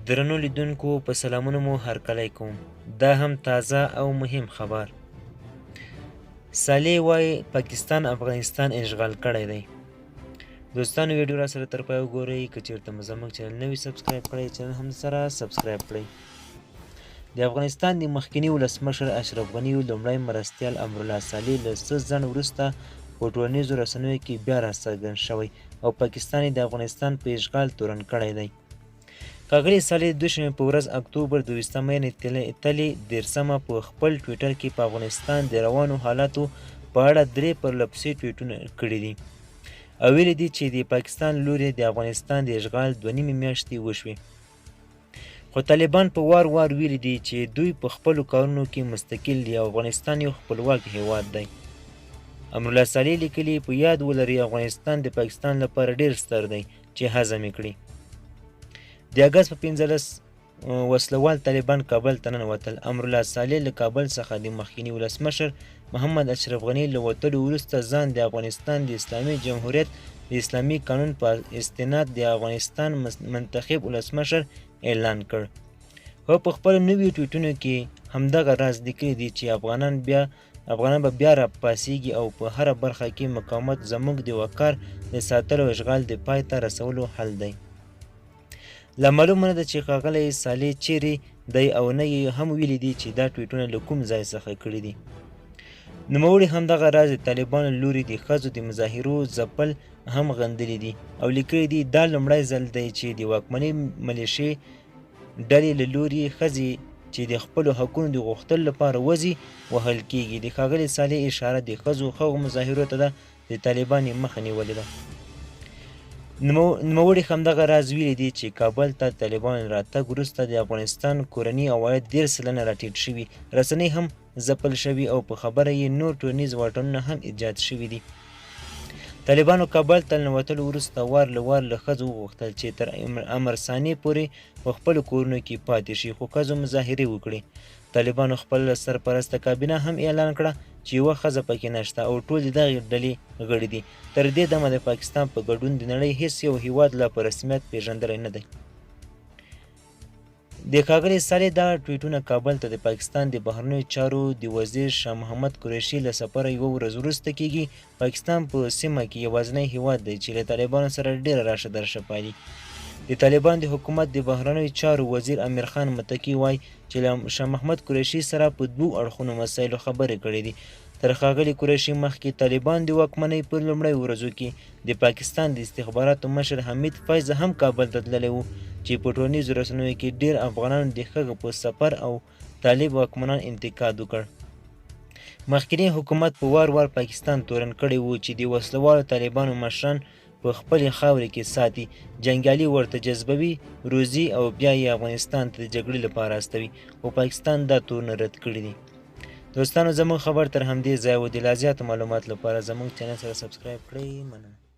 درنو لیدونکو په سلامونه مو هرکلی کوم. دا هم تازه او مهم خبر. صالح وایي پاکستان افغانستان اشغال کړی دی. دوستانو ویډیو را سره تر پای وګورئ. که چېرته مو زموږ چینل نه وي سبسکرایب کړی چینل هم سره سبسکرایب کړئ. د افغانستان د مخکني ولسمشر اشرف غني لومړی مرستیال امرالله صالح له څه ځنډ وروسته په ټولنیزو رسنیو کې بیا راڅرګند شوی او پاکستان یې د افغانستان په اشغال تورن کړی دی. ښاغلي صالح دوشنبې په ورځ اکتوبر 22 تلې 13 په خپل ټویټر کې په افغانستان د روانو حالاتو په اړه 3 پرلپسې ټویټونه کړي دي او ویلي دي چې د پاکستان لوري د افغانستان د اشغال 2.5 میاشتې وشوې، خو طالبان په وار ویلي دي چې دوی په خپلو کارونو کې مستقل دي او افغانستان یو خپلواک هیواد دی. امرالله صالح لیکلي په یاد ولري افغانستان د پاکستان لپاره ډیر ستر دی چې هضم یې کړي. د اګست په 15 وسلوال طالبان کابل ته ننوتل. امرالله صالح له کابل څخه د مخکني ولسمشر محمد اشرف غني له وتلو وروسته ځان د افغانستان د اسلامي جمهوریت د اسلامي قانون په استناد د افغانستان منتخب ولسمشر اعلان کړ. هو په خپل نوي ټویټونو کې همدغه راز لیکلی دی چې افغانان به بیا راپاڅیږي او په هره برخه کې مقاومت زموږ د وقار د ساتلو اشغال د پای ته رسولو حل دی. لا معلومه نه ده چې ښاغلی صالح چیرې دی او نه یې هم ویلي دي چې دا ټویټونه له کوم ځای څخه کړي دي. نوموړي همدغه راز د طالبانو لوري د ښځو د مظاهرو ځپل هم غندلي دي او لیکلي دي دا لومړی ځل دی چې د واکمنې ملیشې ډلې له لوري ښځې چې د خپلو حقونو د غوښتلو لپاره وځي وهل کیږي. د ښاغلي صالح اشاره د ښځو هغو مظاهرو ته ده د طالبان یې مخه نیولې ده. نوموړي همدغه راز ویلي دي چې کابل ته طالبان راتګ وروسته د افغانستان کورني عواید 10 سلنه راټیټ شوي، رسنۍ هم ځپل شوي او په خبره یې نور ټولنیز واټنونه هم ایجاد شوي دي. طالبانو کابل ته ننوتلو وروسته وار له ښځو وغوښتل چې تر امر ثاني پورې په خپلو کورونو کې پاتې شي، خو ښځو مظاهرې وکړې. طالبانو خپل سرپرسته کابینه هم اعلان کړه چې یوه ښځه پکې نشته او ټول د دغې ډلې غړي دي. تر دې دمه د پاکستان په ګډون د نړۍ هیڅ یو هیواد لا په رسمیت پیژندلی نه دی. د ښاغلي صالح دا ټویټونه کابل ته د پاکستان د بهرنیو چارو د وزیر شاه محمد قریشي له سفره یوه ورځ وروسته کیږي. پاکستان په سیمه کې یوازینی هیواد دی چې له طالبانو سره ډیره راشه درشه پالي. د طالبان د حکومت د بهرنیو چارو وزیر امیر خان متقي وایي چې له شاه محمد قریشي سره په 2 اړخونو مسایلو خبرې کړې دي. تر ښاغلي قریشي مخکې طالبان د واکمنۍ په لومړیو ورځو کې د پاکستان د استخباراتو مشر حمید فیض هم کابل ته تللی و چې په ټولنیزو رسنیو کې ډیر افغانانو د هغه په سفر او طالب واکمنان انتقاد وکړ. مخکنی حکومت په وار پاکستان تورن کړی و چې د وسلوالو طالبانو مشران په خپلې خاورې کې ساتي، جنګیالي ورته جذبوي، روزي او بیا یې افغانستان ته د جګړې لپاره استوي، خو پاکستان دا تورونه رد کړي دي. دوستانو زموږ خبر تر همدې ځای و. د لا زیاتو معلوماتو لپاره زموږ چینل سره سبسکرایب کړئ. مننه.